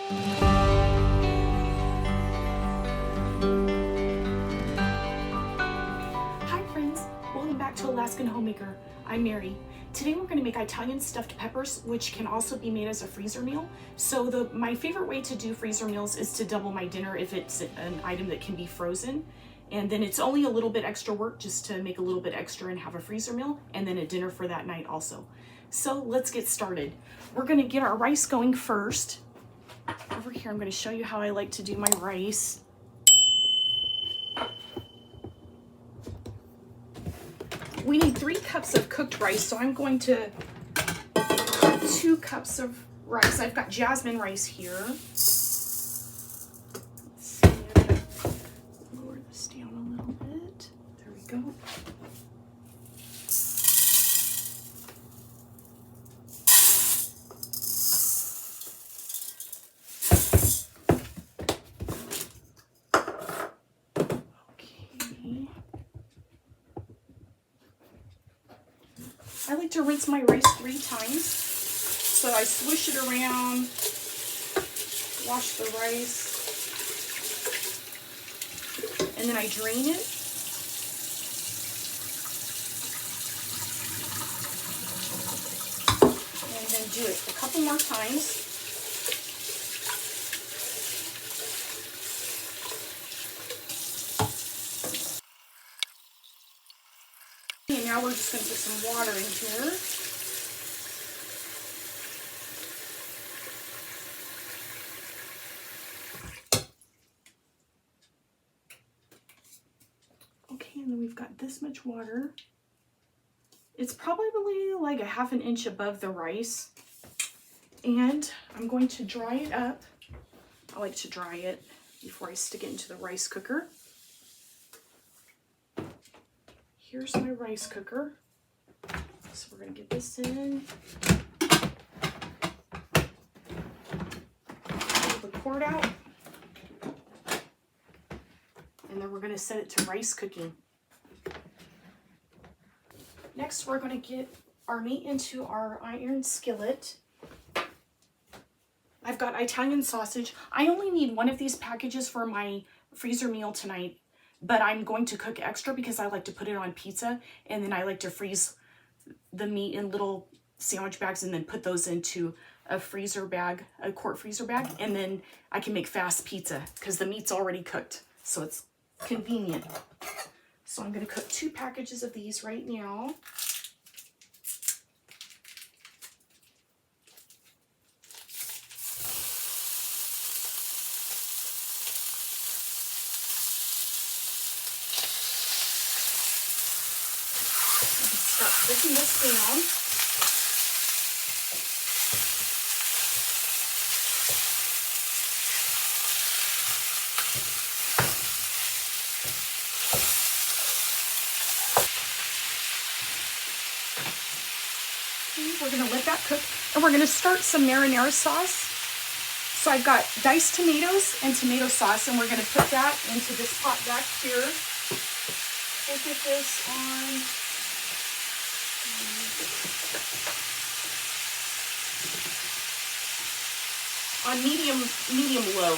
Hi friends, welcome back to Alaskan Homemaker. I'm Mary. Today we're going to make Italian stuffed peppers, which can also be made as a freezer meal. So my favorite way to do freezer meals is to double my dinner if it's an item that can be frozen. And then it's only a little bit extra work just to make a little bit extra and have a freezer meal and then a dinner for that night also. So let's get started. We're going to get our rice going first. Over here I'm going to show you how I like to do my rice. We need 3 cups of cooked rice, so I'm going to 2 cups of rice. I've got jasmine rice here. Let's see, I'm going to lower this down a little bit. There we go. I like to rinse my rice 3 times. So I swish it around, wash the rice, and then I drain it. And then do it a couple more times. And now we're just going to put some water in here. Okay, and then we've got this much water. It's probably like a ½ inch above the rice. And I'm going to dry it up. I like to dry it before I stick it into the rice cooker. Here's my rice cooker. So we're going to get this in. Pull the cord out. And then we're going to set it to rice cooking. Next, we're going to get our meat into our iron skillet. I've got Italian sausage. I only need 1 of these packages for my freezer meal tonight. But I'm going to cook extra because I like to put it on pizza, and then I like to freeze the meat in little sandwich bags and then put those into a freezer bag, a quart freezer bag, and then I can make fast pizza because the meat's already cooked, so it's convenient. So I'm going to cook 2 packages of these right now. Breaking this down. Okay, we're going to let that cook, and we're going to start some marinara sauce. So I've got diced tomatoes and tomato sauce, and we're going to put that into this pot back here. We'll get this on medium low.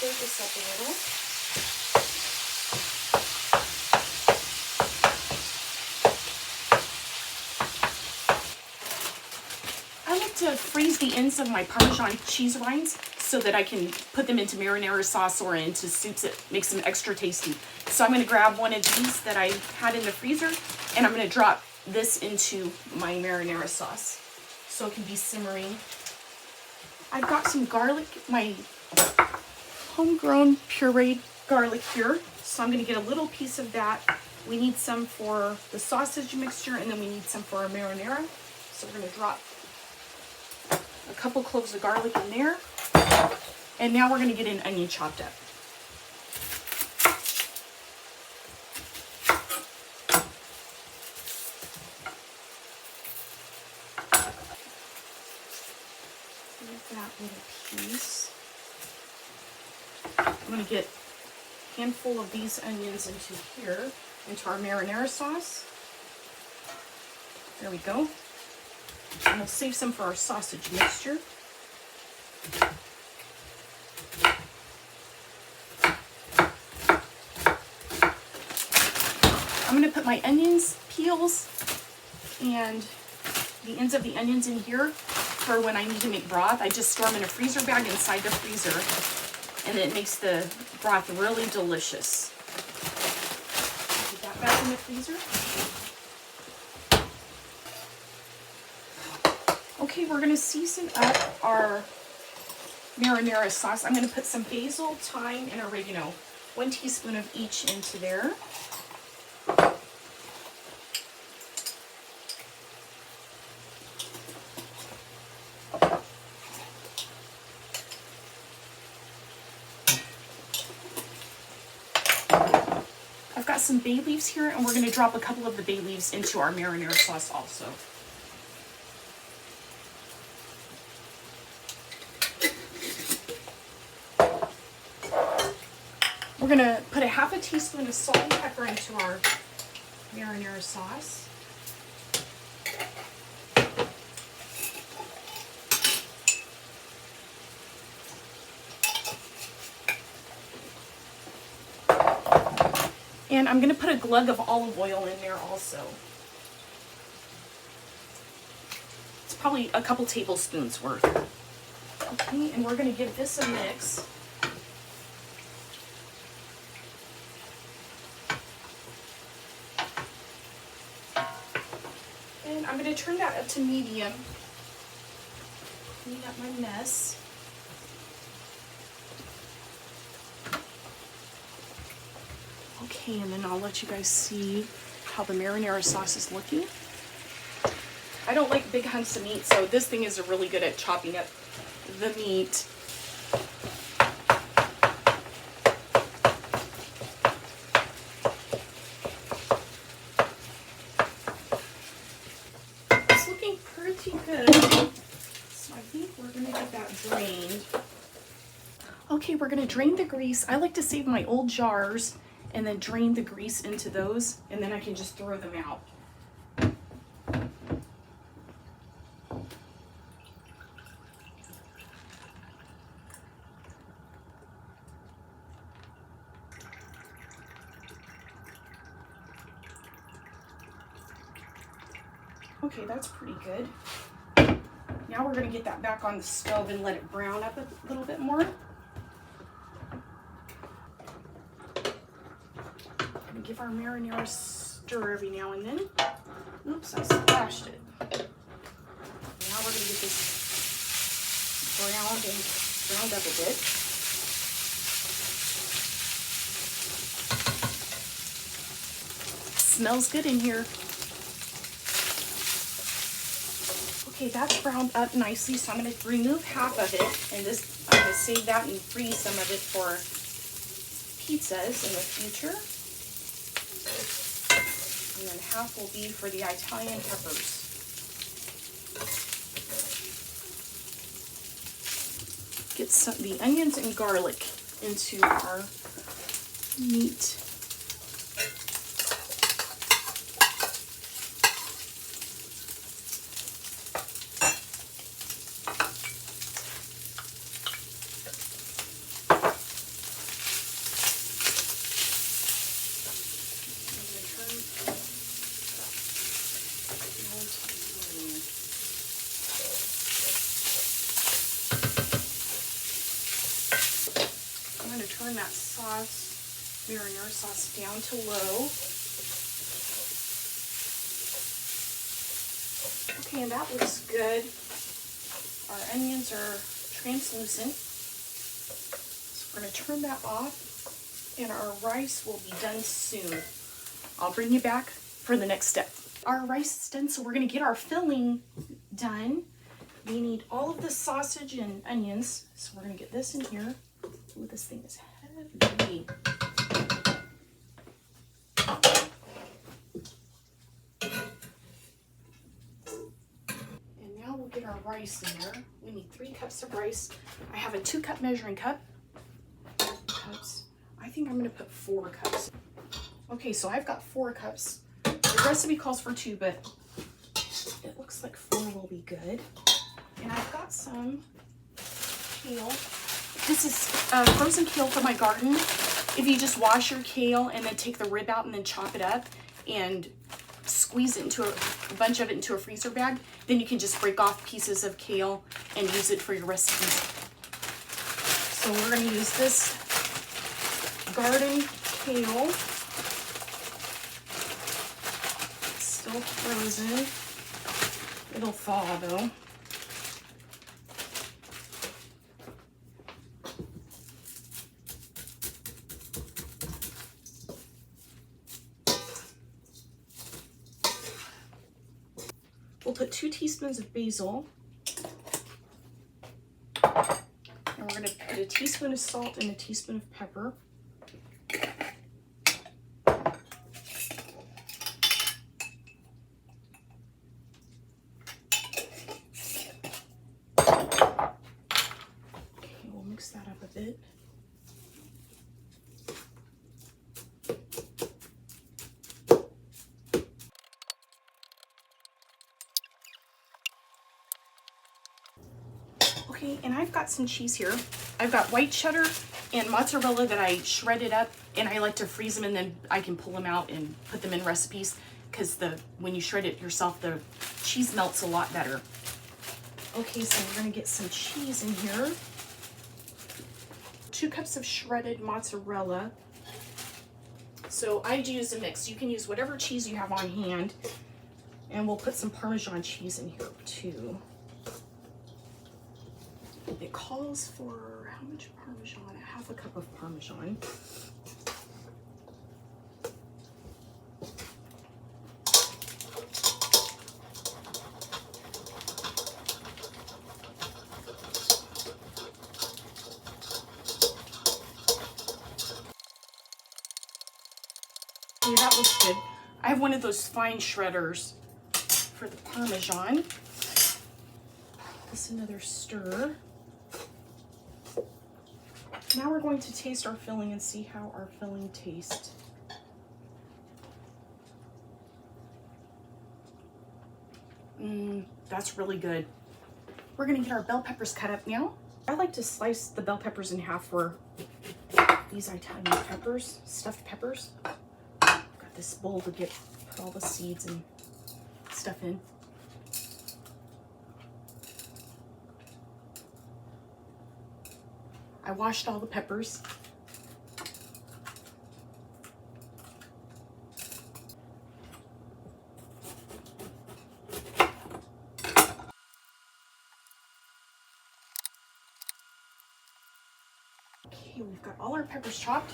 Stir this up a little. I like to freeze the ends of my Parmesan cheese rinds so that I can put them into marinara sauce or into soups that makes them extra tasty. So I'm going to grab 1 of these that I had in the freezer, and I'm going to drop this into my marinara sauce so it can be simmering. I've got some garlic, my homegrown pureed garlic here, so I'm going to get a little piece of that. We need some for the sausage mixture, and then we need some for our marinara. So So we're going to drop a couple cloves of garlic in there. And now we're going to get an onion chopped up. That little piece. I'm going to get a handful of these onions into here, into our marinara sauce. There we go. And we'll save some for our sausage mixture. I'm going to put my onions, peels, and the ends of the onions in here for when I need to make broth. I just store them in a freezer bag inside the freezer, and it makes the broth really delicious. Put that back in the freezer. Okay, we're going to season up our marinara sauce. I'm going to put some basil, thyme, and oregano. 1 teaspoon of each into there. I've got some bay leaves here, and we're going to drop a couple of the bay leaves into our marinara sauce also. We're going to put a ½ teaspoon of salt and pepper into our marinara sauce. And I'm going to put a glug of olive oil in there also. It's probably a couple tablespoons worth. Okay, and we're going to give this a mix. And I'm going to turn that up to medium. Clean up my mess. Okay, and then I'll let you guys see how the marinara sauce is looking. I don't like big hunks of meat, so this thing is really good at chopping up the meat. It's looking pretty good, so I think we're going to get that drained. Okay, we're going to drain the grease. I like to save my old jars and then drain the grease into those, and then I can just throw them out. Okay, that's pretty good. Now we're going to get that back on the stove and let it brown up a little bit more. Give our marinara a stir every now and then. Oops, I splashed it. Now we're going to get this browned up a bit. Smells good in here. Okay, that's browned up nicely, so I'm going to remove half of it, and this I'm going to save that and freeze some of it for pizzas in the future. And then half will be for the Italian peppers. Get the onions and garlic into our meat. Turn that sauce, marinara sauce, down to low. Okay, and that looks good. Our onions are translucent. So we're going to turn that off, and our rice will be done soon. I'll bring you back for the next step. Our rice is done, so we're going to get our filling done. We need all of the sausage and onions, so we're gonna get this in here. Ooh, this thing is heavy. And now we'll get our rice in there. We need 3 cups of rice. I have a 2-cup measuring cup. Cups. I think I'm gonna put 4 cups. Okay, so I've got 4 cups. The recipe calls for 2, but it looks like 4 will be good. And I've got some kale. This is frozen kale from my garden. If you just wash your kale and then take the rib out and then chop it up and squeeze it into a bunch of it into a freezer bag, then you can just break off pieces of kale and use it for your recipes. So we're going to use this garden kale. It's still frozen. It'll thaw though. We'll put 2 teaspoons of basil. And we're going to put a teaspoon of salt and a teaspoon of pepper. Okay, we'll mix that up a bit. Okay, and I've got some cheese here. I've got white cheddar and mozzarella that I shredded up, and I like to freeze them and then I can pull them out and put them in recipes because when you shred it yourself, the cheese melts a lot better. Okay, so we're gonna get some cheese in here. 2 cups of shredded mozzarella. So I'd use a mix. You can use whatever cheese you have on hand. And we'll put some Parmesan cheese in here too. It calls for how much Parmesan? Half a cup of Parmesan. Okay, that looks good. I have one of those fine shredders for the Parmesan. Just another stir. Now we're going to taste our filling and see how our filling tastes. That's really good. We're gonna get our bell peppers cut up now. I like to slice the bell peppers in half for these Italian peppers, stuffed peppers. Got this bowl to put all the seeds and stuff in. I washed all the peppers. Okay, we've got all our peppers chopped.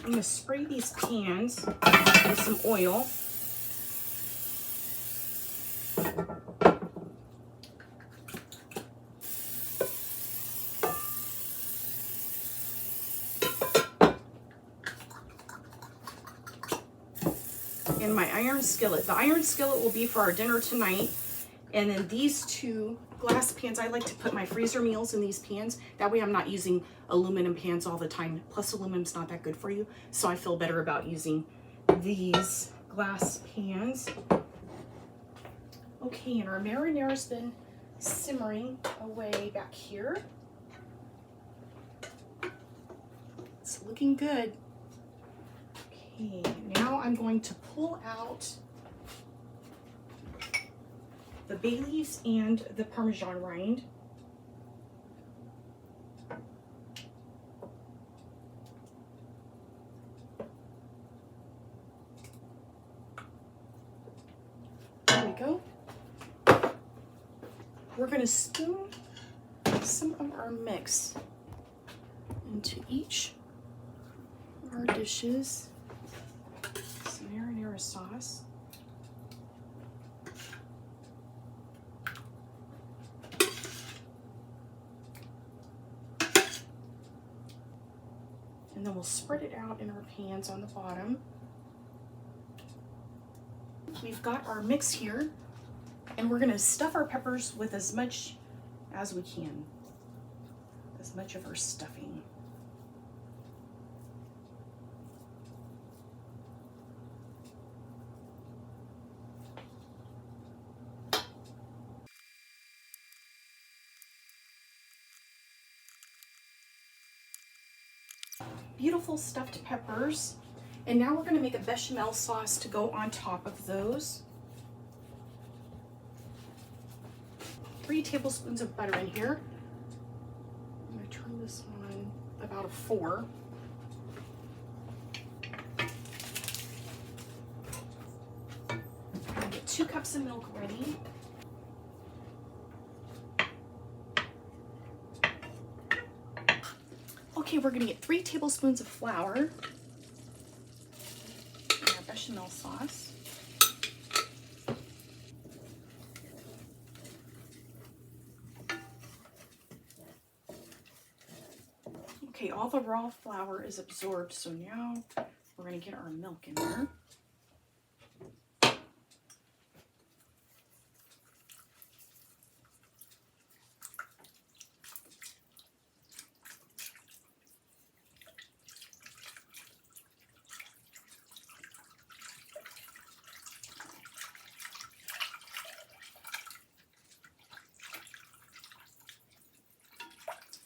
I'm gonna spray these pans with some oil. In my iron skillet. The iron skillet will be for our dinner tonight. And then these 2 glass pans, I like to put my freezer meals in these pans. That way I'm not using aluminum pans all the time. Plus aluminum's not that good for you. So I feel better about using these glass pans. Okay, and our marinara's been simmering away back here. It's looking good. Okay, now I'm going to pull out the bay leaves and the Parmesan rind. There we go. We're going to spoon some of our mix into each of our dishes. Some marinara sauce. And then we'll spread it out in our pans on the bottom. We've got our mix here, and we're gonna stuff our peppers with as much as we can, as much of our stuffing. Beautiful stuffed peppers. And now we're going to make a bechamel sauce to go on top of those. 3 tablespoons of butter in here. I'm going to turn this on about a 4. I'm going to get 2 cups of milk ready. Okay, we're going to get 3 tablespoons of flour and our bechamel sauce. Okay, all the raw flour is absorbed, so now we're going to get our milk in there.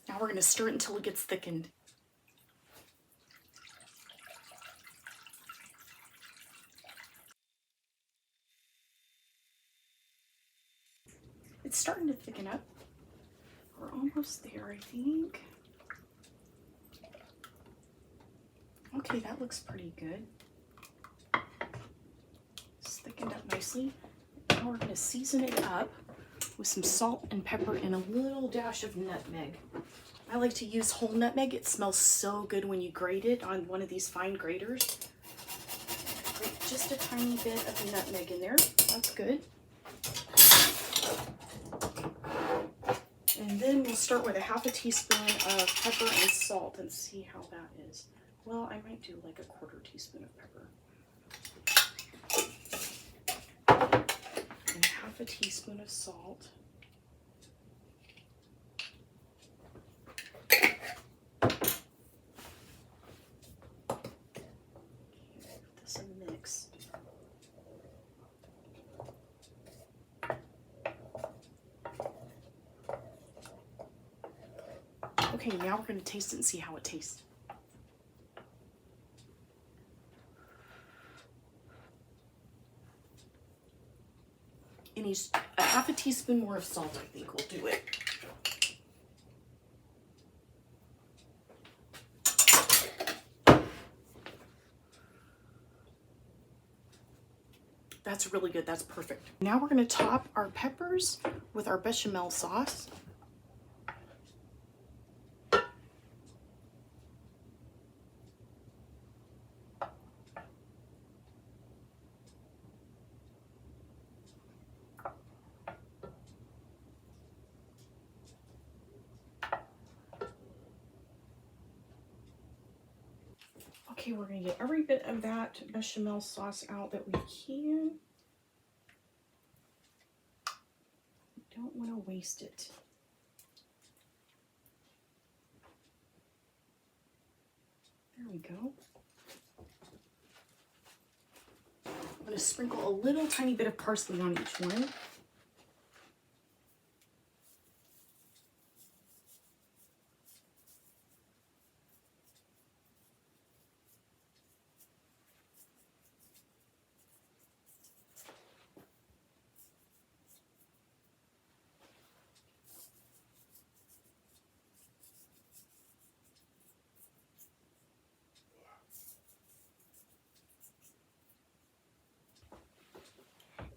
Now we're going to stir it until it gets thickened. It's starting to thicken up. We're almost there, I think. Okay, that looks pretty good. It's thickened up nicely. Now we're going to season it up with some salt and pepper and a little dash of nutmeg. I like to use whole nutmeg. It smells so good when you grate it on one of these fine graters. Grate just a tiny bit of nutmeg in there. That's good. And then we'll start with a ½ teaspoon of pepper and salt and see how that is. Well, I might do like a ¼ teaspoon of pepper. And ½ teaspoon of salt. Okay, now we're going to taste it and see how it tastes. It needs a ½ teaspoon more of salt, I think will do it. That's really good. That's perfect. Now we're going to top our peppers with our bechamel sauce. Okay, we're going to get every bit of that bechamel sauce out that we can. We don't want to waste it. There we go. I'm going to sprinkle a little tiny bit of parsley on each one.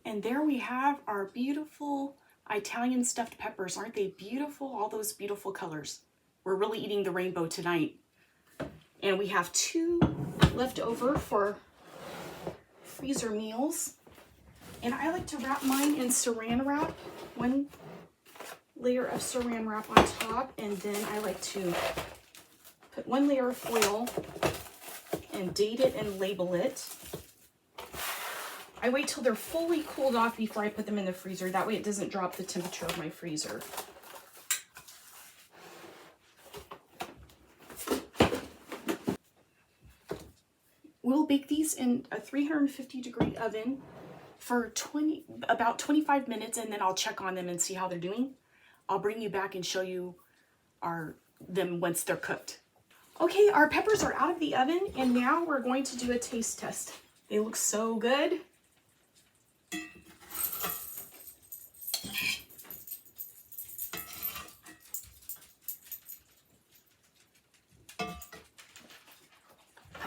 And there we have our beautiful Italian stuffed peppers. Aren't they beautiful? All those beautiful colors. We're really eating the rainbow tonight. And we have 2 left over for freezer meals. And I like to wrap mine in saran wrap. 1 layer of saran wrap on top. And then I like to Put 1 layer of foil and date it and label it. I wait till they're fully cooled off before I put them in the freezer. That way it doesn't drop the temperature of my freezer. We'll bake these in a 350-degree oven for about 25 minutes, and then I'll check on them and see how they're doing. I'll bring you back and show you them once they're cooked. Okay, our peppers are out of the oven, and now we're going to do a taste test. They look so good.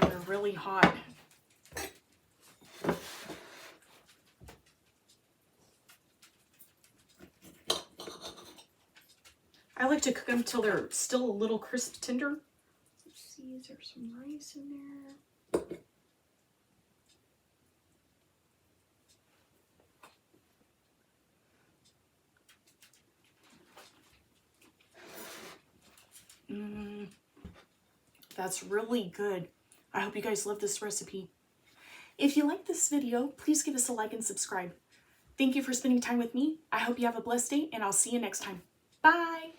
They're really hot. I like to cook them till they're still a little crisp tender. Let's see, is there some rice in there? That's really good. I hope you guys love this recipe. If you like this video, please give us a like and subscribe. Thank you for spending time with me. I hope you have a blessed day, and I'll see you next time. Bye!